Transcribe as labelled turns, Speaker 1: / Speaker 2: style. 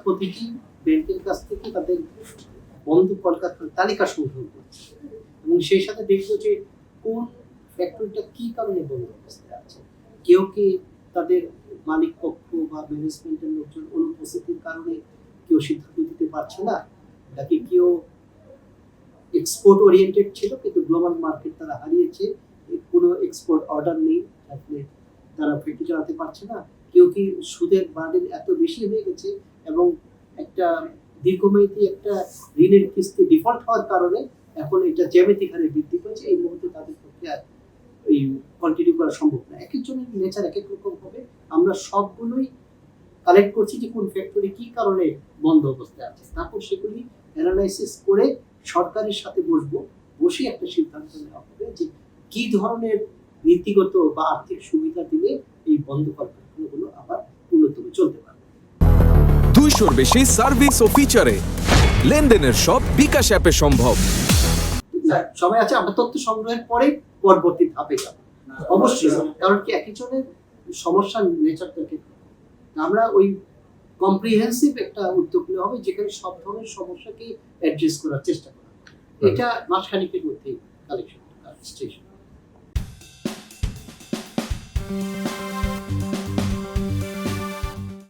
Speaker 1: প্রতিটি ব্যাংকের কাছ থেকে তাদের বন্ধ কলকারখানার তালিকা সংগ্রহ করছে এবং সেই সাথে দেখবো যে কোন ফ্যাক্টরিটা কি কারণে বন্ধ অবস্থায় আছে। কেউ কি তাদের মালিক পক্ষ বা ম্যানেজমেন্টের লোকজন অনুপস্থিতির কারণে কেউ সিদ্ধান্ত দিতে পারছে না, নাকি কেউ এক্সপোর্ট ওরিয়েন্টেড ছিল কিন্তু গ্লোবাল মার্কেট তারা হারিয়েছে, কোনো এক্সপোর্ট অর্ডার নেই, তারা ফ্যাক্টরি চালাতে পারছে না। কেউ কি সুদের বার্ডেন এত বেশি হয়ে গেছে এবং একটা দীর্ঘমেয়াদী একটা ঋণের কিস্তি ডিফল্ট হওয়ার কারণে এখন এটা জ্যামিতিক হারে বৃদ্ধি পেয়েছে, এই মুহূর্তে তাদের পক্ষে আর এই কন্টিনিউ করা সম্ভব না। এক একজনের নেচার এক এক রকম হবে। আমরা সবগুলোই কালেক্ট করছি যে কোন ফ্যাক্টরি কি কারণে বন্ধ অবস্থায় আছে, তারপর সেগুলি অ্যানালাইসিস করে সরকারের সাথে বসে একটা সিদ্ধান্ত নেওয়া হবে যে কি ধরনের নীতিগত বা আর্থিক সুবিধা দিলে এই বন্ধ কলকারখানাগুলো আবার উন্নতভাবে চলতে পারবে।
Speaker 2: 200-র বেশি সার্ভিস ও ফিচারে লেনদেনের সব বিকাশ অ্যাপে সম্ভব।
Speaker 1: সবাই আছে, আমরা তথ্য সংগ্রহের পরে পরবর্তী ধাপে যাব অবশ্যই, কারণ কি একজনের সমস্যার নেচারটাকে আমরা ওই কম্প্রিহেন্সিভ একটা উদ্যোগ নেওয়া হবে যেখানে সব ধরনের সমস্যাকে অ্যাড্রেস করার চেষ্টা করা হবে। এটা মাসখানিকের মধ্যেই কালেকশন স্টেশন।